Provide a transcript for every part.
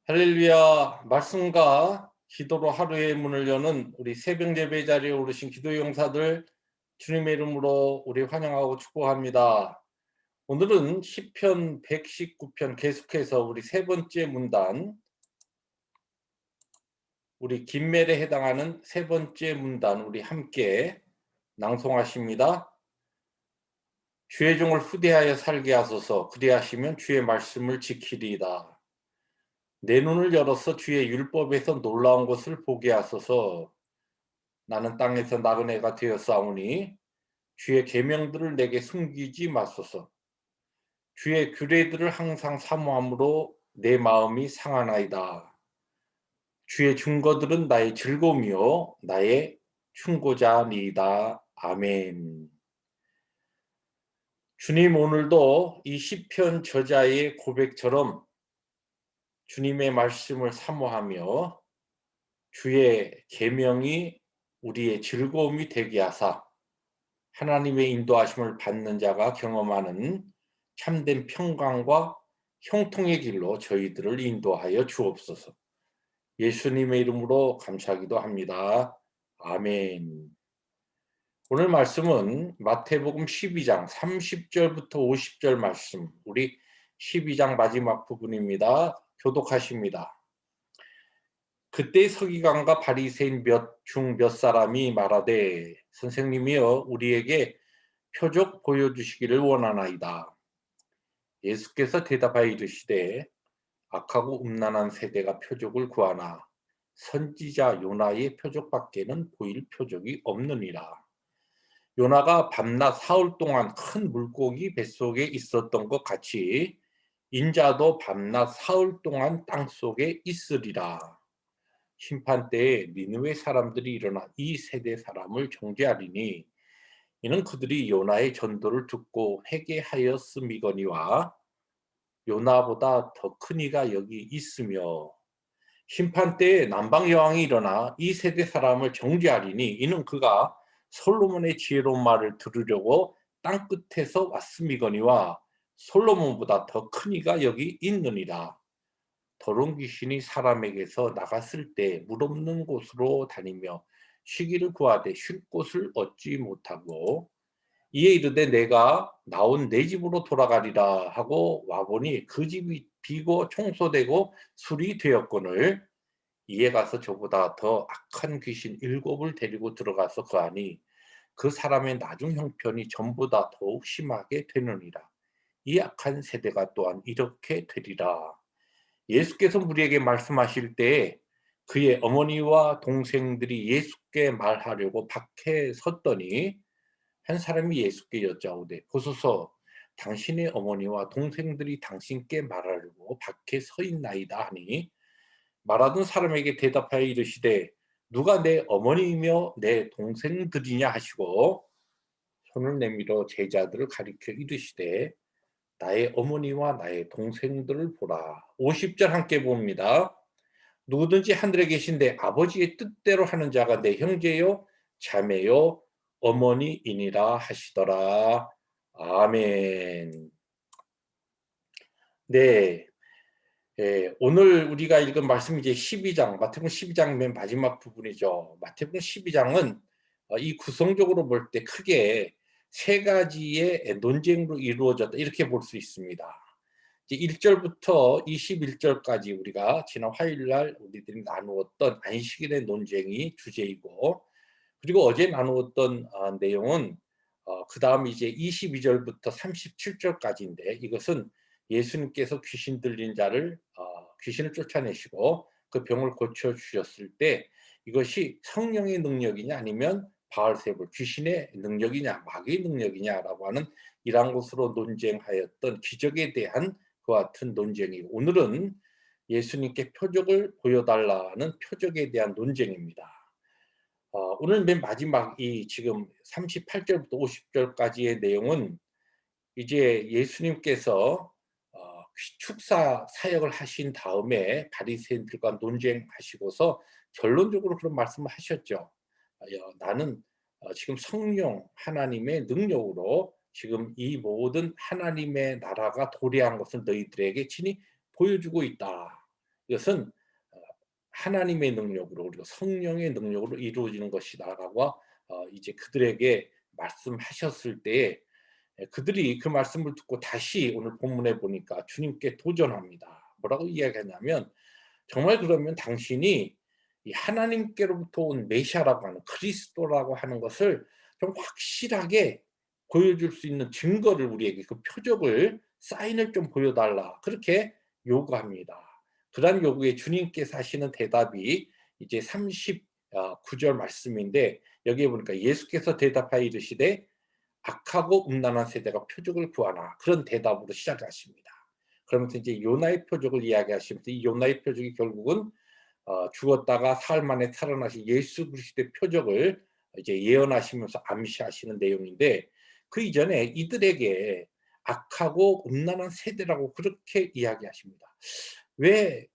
할렐루야. 말씀과 기도로 하루의 문을 여는 우리 새벽 예배 자리에 오르신 기도 용사들 주님의 이름으로 우리 환영하고 축복합니다. 오늘은 시편 119편 계속해서 우리 세 번째 문단, 우리 김멜에 해당하는 세 번째 문단 우리 함께 낭송하십니다. 주의 종을 후대하여 살게 하소서. 그리하시면 주의 말씀을 지키리이다. 내 눈을 열어서 주의 율법에서 놀라운 것을 보게 하소서. 나는 땅에서 나그네가 되었사오니 주의 계명들을 내게 숨기지 마소서. 주의 규례들을 항상 사모함으로 내 마음이 상하나이다. 주의 증거들은 나의 즐거움이요 나의 충고자니이다. 아멘. 주님, 오늘도 이 시편 저자의 고백처럼 주님의 말씀을 사모하며 주의 계명이 우리의 즐거움이 되게 하사 하나님의 인도하심을 받는 자가 경험하는 참된 평강과 형통의 길로 저희들을 인도하여 주옵소서. 예수님의 이름으로 감사하기도 합니다. 아멘. 오늘 말씀은 마태복음 12장 30절부터 50절 말씀, 우리 12장 마지막 부분입니다. 교독하십니다. 그때 서기관과 바리새인 몇 사람이 말하되, 선생님이여 우리에게 표적 보여주시기를 원하나이다. 예수께서 대답하여 이르시되, 악하고 음란한 세대가 표적을 구하나 선지자 요나의 표적밖에는 보일 표적이 없느니라. 요나가 밤낮 사흘 동안 큰 물고기 뱃속에 있었던 것 같이 인자도 밤낮 사흘 동안 땅속에 있으리라. 심판 때에 니느웨 사람들이 일어나 이 세대 사람을 정죄하리니 이는 그들이 요나의 전도를 듣고 회개하였음이거니와 요나보다 더 큰 이가 여기 있으며, 심판 때에 남방 여왕이 일어나 이 세대 사람을 정죄하리니 이는 그가 솔로몬의 지혜로운 말을 들으려고 땅 끝에서 왔음이거니와 솔로몬보다 더 큰 이가 여기 있느니라. 더러운 귀신이 사람에게서 나갔을 때 물 없는 곳으로 다니며 쉬기를 구하되 쉴 곳을 얻지 못하고 이에 이르되 내가 나온 내 집으로 돌아가리라 하고 와보니 그 집이 비고 청소되고 술이 되었거늘 이에 가서 저보다 더 악한 귀신 일곱을 데리고 들어가서 거하니 그 사람의 나중 형편이 전보다 더욱 심하게 되느니라. 이 악한 세대가 또한 이렇게 되리라. 예수께서 우리에게 말씀하실 때에 그의 어머니와 동생들이 예수께 말하려고 밖에 섰더니 한 사람이 예수께 여짜오되, 보소서, 당신의 어머니와 동생들이 당신께 말하려고 밖에 서 있나이다 하니, 말하던 사람에게 대답하여 이르시되, 누가 내 어머니이며 내 동생들이냐 하시고 손을 내밀어 제자들을 가리켜 이르시되, 나의 어머니와 나의 동생들을 보라. 50절 함께 봅니다. 누구든지 하늘에 계신데 아버지의 뜻대로 하는 자가 내 형제요 자매요 어머니이니라 하시더라. 아멘. 네. 오늘 우리가 읽은 말씀이 이제 12장, 마태복음 12장 맨 마지막 부분이죠. 마태복음 12장은 이 구성적으로 볼 때 크게 세 가지의 논쟁으로 이루어졌다, 이렇게 볼 수 있습니다. 이제 1절부터 21절까지 우리가 지난 화요일 날 우리들이 나누었던 안식일의 논쟁이 주제이고, 그리고 어제 나누었던 내용은 그다음 이제 22절부터 37절까지인데, 이것은 예수님께서 귀신 들린 자를 귀신을 쫓아내시고 그 병을 고쳐 주셨을 때 이것이 성령의 능력이냐 아니면 바알세불 귀신의 능력이냐 마귀의 능력이냐라고 하는 이러한 것으로 논쟁하였던 기적에 대한 그와 같은 논쟁이고, 오늘은 예수님께 표적을 보여달라는 표적에 대한 논쟁입니다. 오늘 맨 마지막 이 지금 38절부터 50절까지의 내용은 이제 예수님께서 축사 사역을 하신 다음에 바리새인들과 논쟁하시고서 결론적으로 그런 말씀을 하셨죠. 나는 지금 성령 하나님의 능력으로 지금 이 모든 하나님의 나라가 도래한 것을 너희들에게 친히 보여주고 있다. 이것은 어 하나님의 능력으로 그리고 성령의 능력으로 이루어지는 것이다라고 이제 그들에게 말씀하셨을 때에 그들이 그 말씀을 듣고 다시 오늘 본문에 보니까 주님께 도전합니다. 뭐라고 이야기하냐면 정말 그러면 당신이 이 하나님께로부터 온 메시아라고 하는 그리스도라고 하는 것을 좀 확실하게 보여줄 수 있는 증거를 우리에게 그 표적을 사인을 좀 보여달라 그렇게 요구합니다. 그러한 요구에 주님께서 하시는 대답이 이제 39절 말씀인데 여기에 보니까 예수께서 대답하여 이르시되 악하고 음란한 세대가 표적을 구하나 그런 대답으로 시작하십니다. 그러면서 이제 요나의 표적을 이야기하시면서 이 요나의 표적이 결국은 죽었다가 사흘 만에 살아나신 예수 그리스도의 표적을 이제 예언하시면서 암시하시는 내용인데 그 이전에 이들에게 악하고 음란한 세대라고 그렇게 이야기하십니다. 왜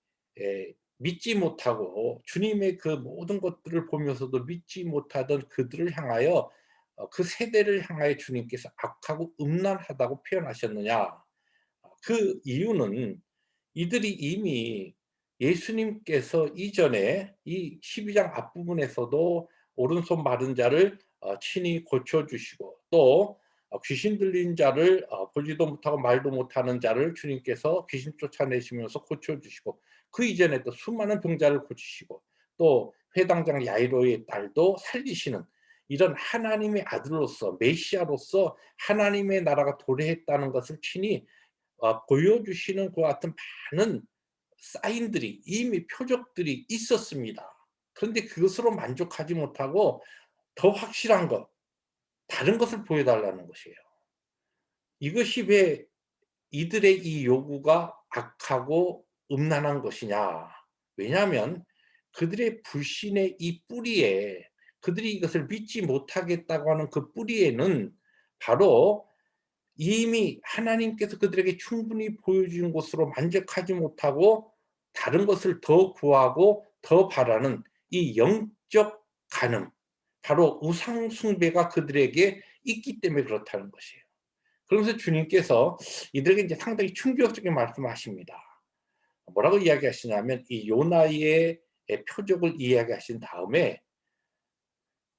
믿지 못하고 주님의 그 모든 것들을 보면서도 믿지 못하던 그들을 향하여 그 세대를 향하여 주님께서 악하고 음란하다고 표현하셨느냐. 그 이유는 이들이 이미 예수님께서 이전에 이 12장 앞부분에서도 오른손 마른 자를 친히 고쳐 주시고 또 귀신 들린 자를 보지도 못하고 말도 못하는 자를 주님께서 귀신 쫓아내시면서 고쳐 주시고 그 이전에 또 수많은 병자를 고치시고 또 회당장 야이로의 딸도 살리시는 이런 하나님의 아들로서 메시아로서 하나님의 나라가 도래했다는 것을 친히 보여주시는 그 같은 많은 사인들이 이미 표적들이 있었습니다. 그런데 그것으로 만족하지 못하고 더 확실한 것, 다른 것을 보여달라는 것이에요. 이것이 왜 이들의 이 요구가 악하고 음란한 것이냐. 왜냐하면 그들의 불신의 이 뿌리에 그들이 이것을 믿지 못하겠다고 하는 그 뿌리에는 바로 이미 하나님께서 그들에게 충분히 보여준 것으로 만족하지 못하고 다른 것을 더 구하고 더 바라는 이 영적 간음, 바로 우상 숭배가 그들에게 있기 때문에 그렇다는 것이에요. 그러면서 주님께서 이들에게 이제 상당히 충격적인 말씀을 하십니다. 뭐라고 이야기하시냐면 이 요나의 표적을 이야기하신 다음에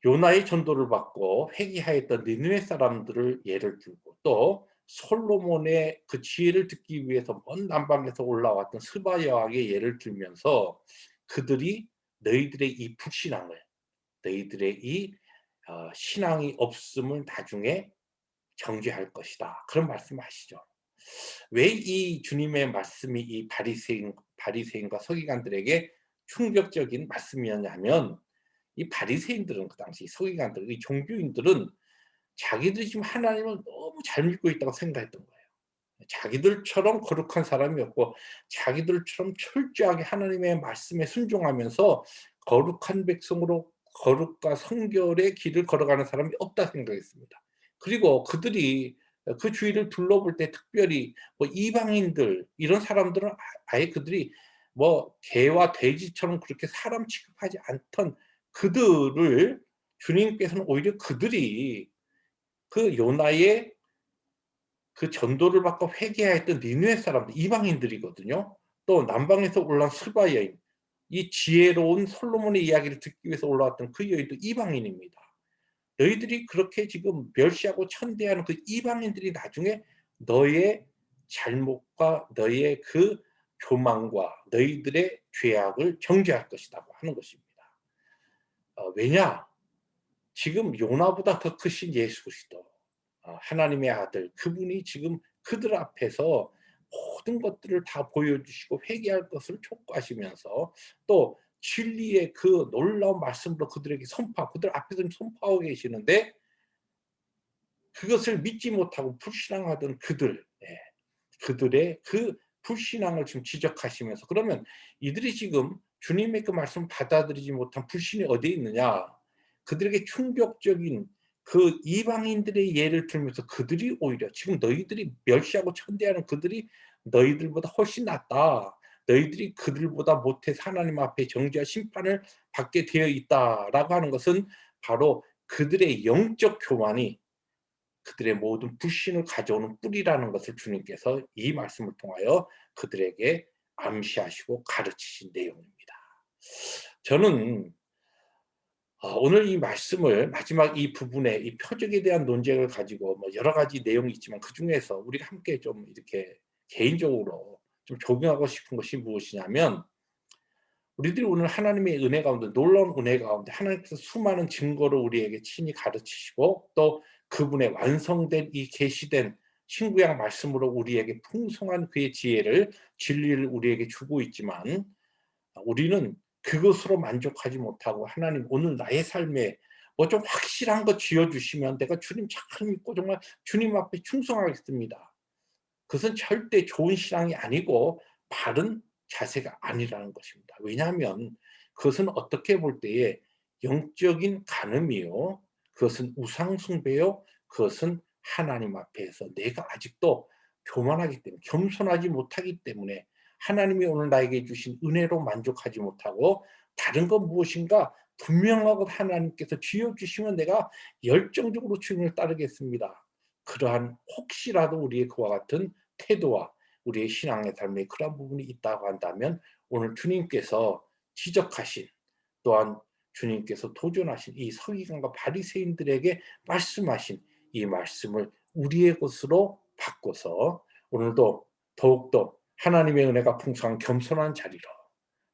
요나의 전도를 받고 회개하였던 니느웨 사람들을 예를 들고 또 솔로몬의 그 지혜를 듣기 위해서 먼 남방에서 올라왔던 스바 여왕의 예를 들면서 그들이 너희들의 이 불신앙을 너희들의 이 신앙이 없음을 나중에 정죄할 것이다. 그런 말씀을 하시죠. 왜 이 주님의 말씀이 이 바리새인과 서기관들에게 충격적인 말씀이었냐면 이 바리새인들은 그 당시 서기관들, 이 종교인들은 자기들이 지금 하나님을 너무 잘 믿고 있다고 생각했던 거예요. 자기들처럼 거룩한 사람이 없고 자기들처럼 철저하게 하나님의 말씀에 순종하면서 거룩한 백성으로 거룩과 성결의 길을 걸어가는 사람이 없다 생각했습니다. 그리고 그들이 그 주위를 둘러볼 때 특별히 뭐 이방인들 이런 사람들은 아예 그들이 뭐 개와 돼지처럼 그렇게 사람 취급하지 않던 그들을 주님께서는 오히려 그들이 그 요나의 그 전도를 받고 회개하였던 니느웨 사람들 이방인들이거든요. 또 남방에서 올라온 스바 여인, 이 지혜로운 솔로몬의 이야기를 듣기 위해서 올라왔던 그 여인도 이방인입니다. 너희들이 그렇게 지금 멸시하고 천대하는 그 이방인들이 나중에 너의 잘못과 너의 그 교만과 너희들의 죄악을 정죄할 것이라고 하는 것입니다. 왜냐? 지금 요나보다 더 크신 예수 그리스도 하나님의 아들 그분이 지금 그들 앞에서 모든 것들을 다 보여주시고 회개할 것을 촉구하시면서 또 진리의 그 놀라운 말씀으로 그들에게 그들 앞에서 선포하고 계시는데 그것을 믿지 못하고 불신앙하던 그들, 그들의 그 불신앙을 지금 지적하시면서 그러면 이들이 지금 주님의 그 말씀을 받아들이지 못한 불신이 어디에 있느냐? 그들에게 충격적인 그 이방인들의 예를 들면서 그들이 오히려 지금 너희들이 멸시하고 천대하는 그들이 너희들보다 훨씬 낫다. 너희들이 그들보다 못해서 하나님 앞에 정죄와 심판을 받게 되어 있다라고 하는 것은 바로 그들의 영적 교만이 그들의 모든 불신을 가져오는 뿌리라는 것을 주님께서 이 말씀을 통하여 그들에게 암시하시고 가르치신 내용입니다. 저는 오늘 이 말씀을 마지막 이 부분에 이 표적에 대한 논쟁을 가지고 뭐 여러 가지 내용이 있지만 그중에서 우리가 함께 좀 이렇게 개인적으로 좀 적용하고 싶은 것이 무엇이냐면, 우리들이 오늘 하나님의 은혜 가운데, 놀라운 은혜 가운데 하나님께서 수많은 증거를 우리에게 친히 가르치시고 또 그분의 완성된 이 계시된 신구약 말씀으로 우리에게 풍성한 그의 지혜를, 진리를 우리에게 주고 있지만, 우리는 그것으로 만족하지 못하고 하나님 오늘 나의 삶에 뭐 좀 확실한 거 쥐어 주시면 내가 주님 잘 믿고 정말 주님 앞에 충성하겠습니다. 그것은 절대 좋은 신앙이 아니고 바른 자세가 아니라는 것입니다. 왜냐하면 그것은 어떻게 볼 때에 영적인 간음이요, 그것은 우상 숭배요, 그것은 하나님 앞에서 내가 아직도 교만하기 때문에, 겸손하지 못하기 때문에, 하나님이 오늘 나에게 주신 은혜로 만족하지 못하고 다른 것 무엇인가 분명하고 하나님께서 쥐어 주시면 내가 열정적으로 주님을 따르겠습니다. 그러한 혹시라도 우리의 그와 같은 태도와 우리의 신앙의 삶에 그러한 부분이 있다고 한다면, 오늘 주님께서 지적하신, 또한 주님께서 도전하신 이 서기관과 바리새인들에게 말씀하신 이 말씀을 우리의 것으로 바꿔서 오늘도 더욱더 하나님의 은혜가 풍성한 겸손한 자리로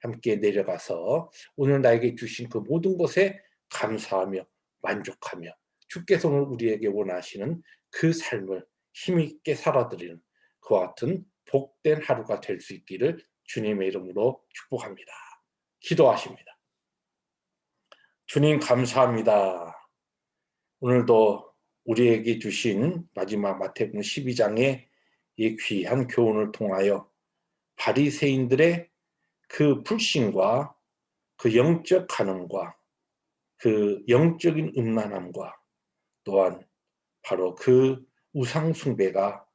함께 내려가서 오늘 나에게 주신 그 모든 것에 감사하며 만족하며 주께서 오늘 우리에게 원하시는 그 삶을 힘있게 살아드리는 그와 같은 복된 하루가 될 수 있기를 주님의 이름으로 축복합니다. 기도하십니다. 주님 감사합니다. 오늘도 우리에게 주신 마지막 마태복음 12장의 이 귀한 교훈을 통하여 바리새인들의 그 불신과 그 영적 간음과 그 영적인 음란함과 또한 바로 그 우상 숭배가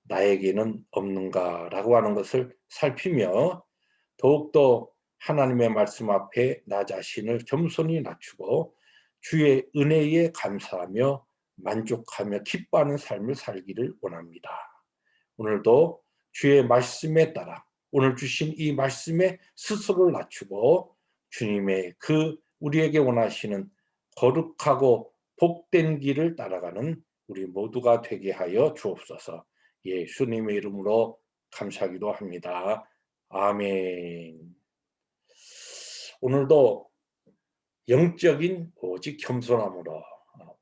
나에게는 없는가라고 하는 것을 살피며 더욱더 하나님의 말씀 앞에 나 자신을 겸손히 낮추고 주의 은혜에 감사하며 만족하며 기뻐하는 삶을 살기를 원합니다. 오늘도 주의 말씀에 따라 오늘 주신 이 말씀에 스스로를 낮추고 주님의 그 우리에게 원하시는 거룩하고 복된 길을 따라가는 우리 모두가 되게 하여 주옵소서. 예수님의 이름으로 감사하기도 합니다. 아멘. 오늘도 영적인 오직 겸손함으로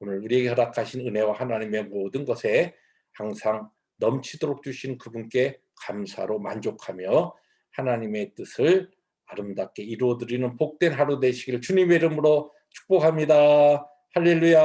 오늘 우리에게 허락하신 은혜와 하나님의 모든 것에 항상 넘치도록 주신 그분께 감사로 만족하며 하나님의 뜻을 아름답게 이루어드리는 복된 하루 되시기를 주님의 이름으로 축복합니다. 할렐루야.